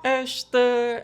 Esta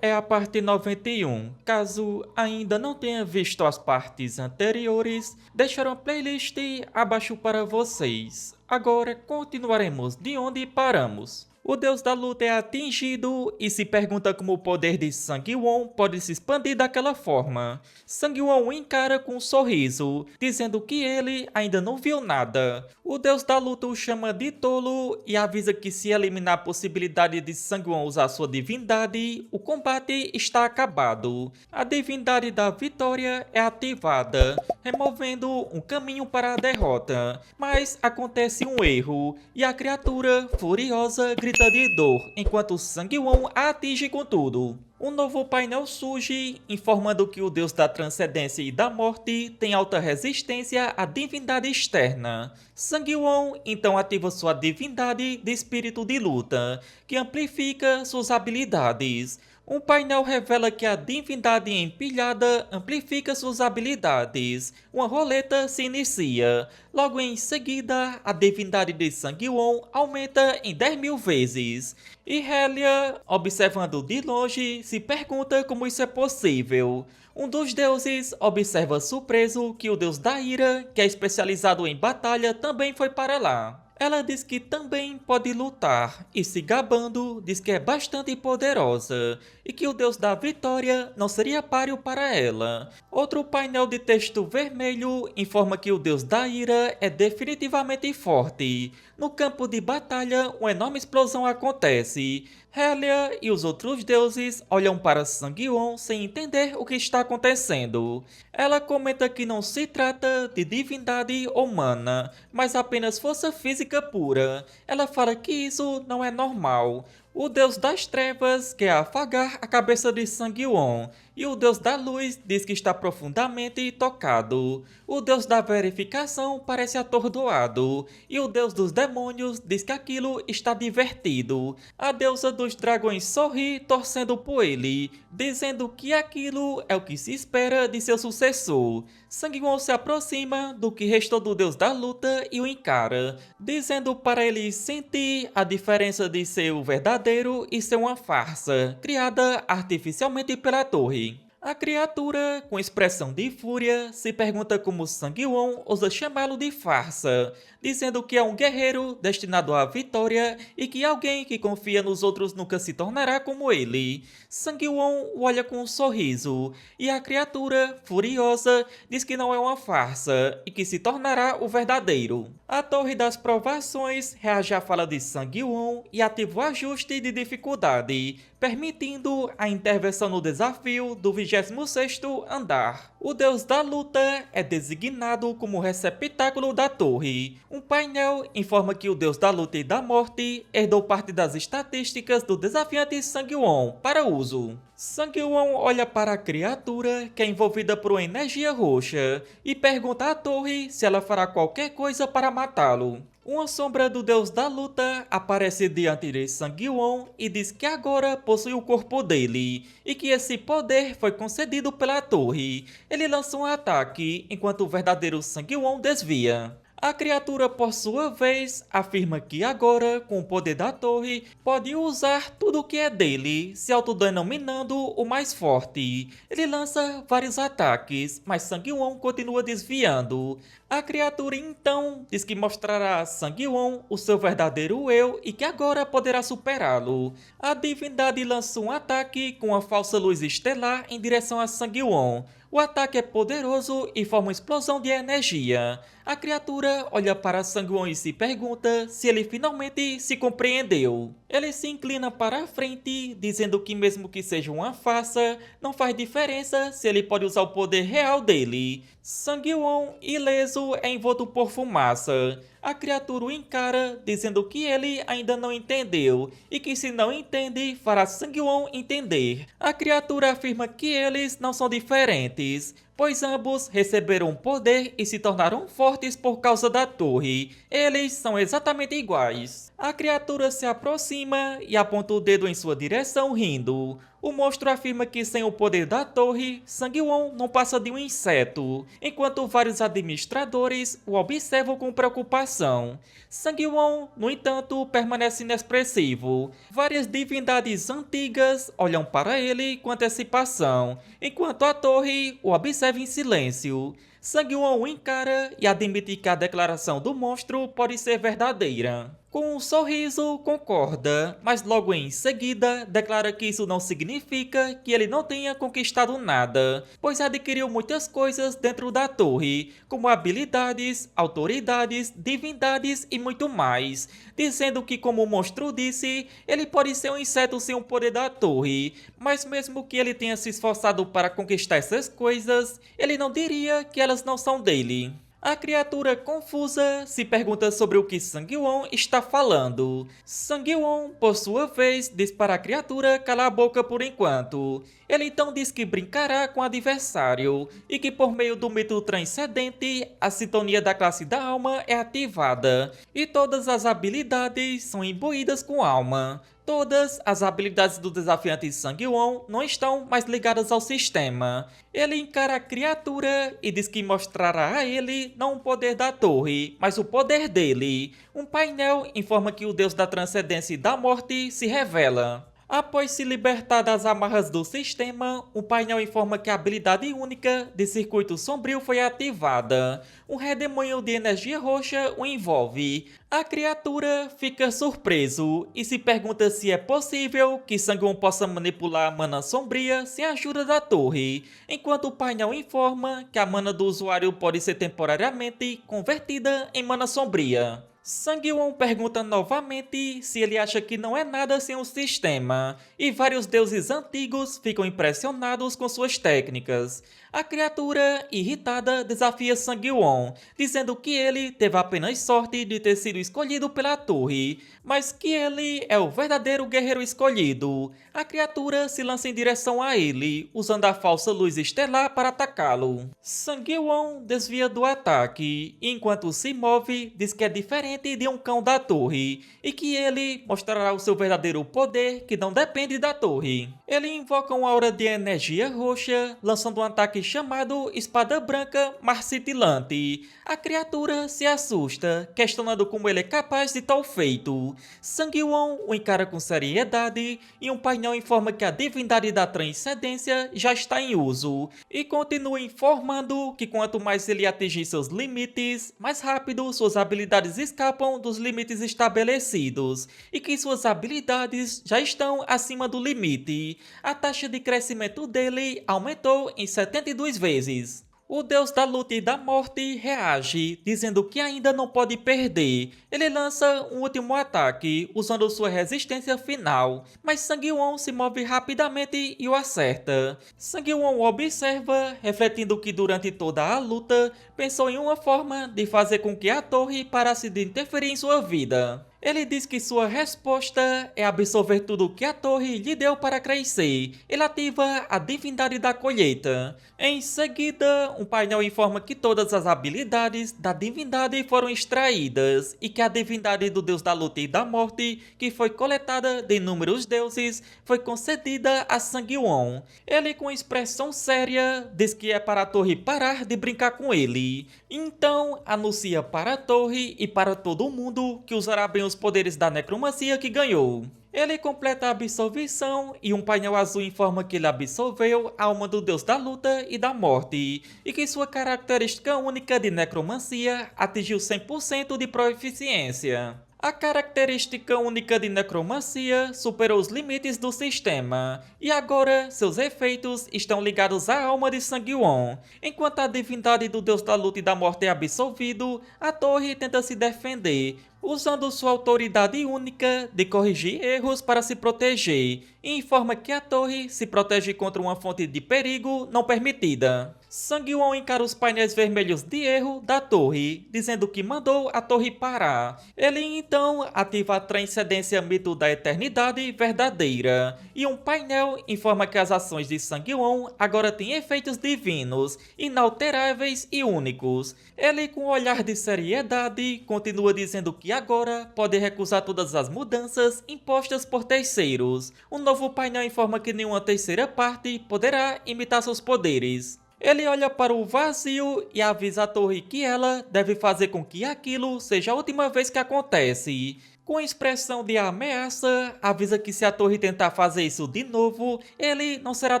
é a parte 91. Caso ainda não tenha visto as partes anteriores, deixarei uma playlist abaixo para vocês. Agora continuaremos de onde paramos. O deus da luta é atingido e se pergunta como o poder de Sang-won pode se expandir daquela forma. Sang-won o encara com um sorriso, dizendo que ele ainda não viu nada. O deus da luta o chama de tolo e avisa que se eliminar a possibilidade de Sang-won usar sua divindade, o combate está acabado. A divindade da vitória é ativada, removendo um caminho para a derrota. Mas acontece um erro e a criatura, furiosa, grita de dor, enquanto Sang-won a atinge com tudo. Um novo painel surge, informando que o deus da transcendência e da morte tem alta resistência à divindade externa. Sang-won então ativa sua divindade de espírito de luta, que amplifica suas habilidades. Um painel revela que a divindade empilhada amplifica suas habilidades. Uma roleta se inicia. Logo em seguida, a divindade de Sang-won aumenta em 10.000 vezes. E Helia, observando de longe, se pergunta como isso é possível. Um dos deuses observa surpreso que o deus da ira, que é especializado em batalha, também foi para lá. Ela diz que também pode lutar e, se gabando, diz que é bastante poderosa e que o deus da vitória não seria páreo para ela. Outro painel de texto vermelho informa que o deus da ira é definitivamente forte. No campo de batalha, uma enorme explosão acontece. Helia e os outros deuses olham para Sang-won sem entender o que está acontecendo. Ela comenta que não se trata de divindade humana, mas apenas força física pura. Ela fala que isso não é normal. O deus das trevas quer afagar a cabeça de Sang-won, e o deus da luz diz que está profundamente tocado. O deus da verificação parece atordoado, e o deus dos demônios diz que aquilo está divertido. A deusa dos dragões sorri torcendo por ele, dizendo que aquilo é o que se espera de seu sucessor. Sang-won se aproxima do que restou do deus da luta e o encara, dizendo para ele sentir a diferença de ser o verdadeiro e ser uma farsa, criada artificialmente pela torre. A criatura, com expressão de fúria, se pergunta como Sang-won ousa chamá-lo de farsa, dizendo que é um guerreiro destinado à vitória e que alguém que confia nos outros nunca se tornará como ele. Sang-won o olha com um sorriso, e a criatura, furiosa, diz que não é uma farsa e que se tornará o verdadeiro. A Torre das Provações reage à fala de Sang-won e ativa o ajuste de dificuldade, permitindo a intervenção no desafio do 26º andar. O deus da luta é designado como receptáculo da torre. Um painel informa que o deus da luta e da morte herdou parte das estatísticas do desafiante Sang-won para uso. Sang-won olha para a criatura, que é envolvida por uma energia roxa, e pergunta à torre se ela fará qualquer coisa para matá-lo. Uma sombra do deus da luta aparece diante de Sang-won e diz que agora possui o corpo dele, e que esse poder foi concedido pela torre. Ele lança um ataque, enquanto o verdadeiro Sang-won desvia. A criatura, por sua vez, afirma que agora, com o poder da torre, pode usar tudo o que é dele, se autodenominando o mais forte. Ele lança vários ataques, mas Sang-won continua desviando. A criatura então diz que mostrará a Sang-won o seu verdadeiro eu e que agora poderá superá-lo. A divindade lança um ataque com a falsa luz estelar em direção a Sang-won. O ataque é poderoso e forma uma explosão de energia. A criatura olha para Sang-won e se pergunta se ele finalmente se compreendeu. Ele se inclina para a frente, dizendo que mesmo que seja uma farsa, não faz diferença se ele pode usar o poder real dele. Sang-won, ileso, é envolto por fumaça. A criatura o encara, dizendo que ele ainda não entendeu, e que se não entende, fará Sang-won entender. A criatura afirma que eles não são diferentes, pois ambos receberam poder e se tornaram fortes por causa da torre. Eles são exatamente iguais. A criatura se aproxima e aponta o dedo em sua direção, rindo. O monstro afirma que sem o poder da torre, Sang-won não passa de um inseto, enquanto vários administradores o observam com preocupação. Sang-won, no entanto, permanece inexpressivo. Várias divindades antigas olham para ele com antecipação, enquanto a torre o observa em silêncio. Sang-won o encara e admite que a declaração do monstro pode ser verdadeira. Com um sorriso, concorda, mas logo em seguida declara que isso não significa que ele não tenha conquistado nada, pois adquiriu muitas coisas dentro da torre, como habilidades, autoridades, divindades e muito mais, dizendo que, como o monstro disse, ele pode ser um inseto sem o poder da torre, mas mesmo que ele tenha se esforçado para conquistar essas coisas, ele não diria que elas não são dele. A criatura confusa se pergunta sobre o que Sang-won está falando. Sang-won, por sua vez, diz para a criatura calar a boca por enquanto. Ele então diz que brincará com o adversário e que por meio do mito transcendente, a sintonia da classe da alma é ativada e todas as habilidades são imbuídas com alma. Todas as habilidades do desafiante Sang-won não estão mais ligadas ao sistema. Ele encara a criatura e diz que mostrará a ele não o poder da torre, mas o poder dele. Um painel informa que o deus da transcendência e da morte se revela. Após se libertar das amarras do sistema, o painel informa que a habilidade única de circuito sombrio foi ativada. Um redemoinho de energia roxa o envolve. A criatura fica surpreso e se pergunta se é possível que Sang-won possa manipular a mana sombria sem a ajuda da torre, enquanto o painel informa que a mana do usuário pode ser temporariamente convertida em mana sombria. Sang-won pergunta novamente se ele acha que não é nada sem o sistema, e vários deuses antigos ficam impressionados com suas técnicas. A criatura, irritada, desafia Sang-won, dizendo que ele teve apenas sorte de ter sido escolhido pela torre, mas que ele é o verdadeiro guerreiro escolhido. A criatura se lança em direção a ele, usando a falsa luz estelar para atacá-lo. Sang-won desvia do ataque, e enquanto se move, diz que é diferente de um cão da torre, e que ele mostrará o seu verdadeiro poder que não depende da torre. Ele invoca uma aura de energia roxa, lançando um ataque chamado Espada Branca Marcitilante. A criatura se assusta, questionando como ele é capaz de tal feito. Sang-won o encara com seriedade e um painel informa que a divindade da transcendência já está em uso, e continua informando que quanto mais ele atingir seus limites, mais rápido suas habilidades escapam dos limites estabelecidos, e que suas habilidades já estão acima do limite. A taxa de crescimento dele aumentou em 72 vezes. O deus da luta e da morte reage, dizendo que ainda não pode perder. Ele lança um último ataque, usando sua resistência final, mas Sang-won se move rapidamente e o acerta. Sang-won o observa, refletindo que durante toda a luta, pensou em uma forma de fazer com que a torre parasse de interferir em sua vida. Ele diz que sua resposta é absorver tudo o que a torre lhe deu para crescer. Ele ativa a divindade da colheita. Em seguida, um painel informa que todas as habilidades da divindade foram extraídas e que a divindade do deus da luta e da morte, que foi coletada de inúmeros deuses, foi concedida a Sang-won. Ele, com expressão séria, diz que é para a torre parar de brincar com ele. Então, anuncia para a torre e para todo mundo que usará bem os poderes da necromancia que ganhou. Ele completa a absolvição e um painel azul informa que ele absolveu a alma do deus da luta e da morte, e que sua característica única de necromancia atingiu 100% de proficiência. A característica única de necromancia superou os limites do sistema, e agora seus efeitos estão ligados à alma de Sang-won. Enquanto a divindade do deus da luta e da morte é absolvido, a torre tenta se defender, usando sua autoridade única de corrigir erros para se proteger, e informa que a torre se protege contra uma fonte de perigo não permitida. Sang-won encara os painéis vermelhos de erro da torre, dizendo que mandou a torre parar. Ele então ativa a transcendência mito da eternidade verdadeira, e um painel informa que as ações de Sang-won agora têm efeitos divinos, inalteráveis e únicos. Ele, com um olhar de seriedade, continua dizendo que agora pode recusar todas as mudanças impostas por terceiros. Um novo painel informa que nenhuma terceira parte poderá imitar seus poderes. Ele olha para o vazio e avisa a torre que ela deve fazer com que aquilo seja a última vez que acontece. Com expressão de ameaça, avisa que se a torre tentar fazer isso de novo, ele não será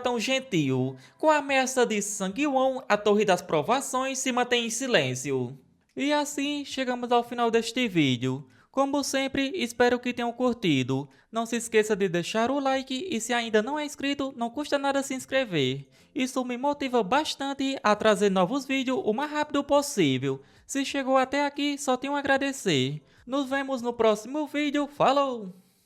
tão gentil. Com a ameaça de Sang-won, a torre das provações se mantém em silêncio. E assim chegamos ao final deste vídeo. Como sempre, espero que tenham curtido. Não se esqueça de deixar o like e se ainda não é inscrito, não custa nada se inscrever. Isso me motiva bastante a trazer novos vídeos o mais rápido possível. Se chegou até aqui, só tenho a agradecer. Nos vemos no próximo vídeo. Falou!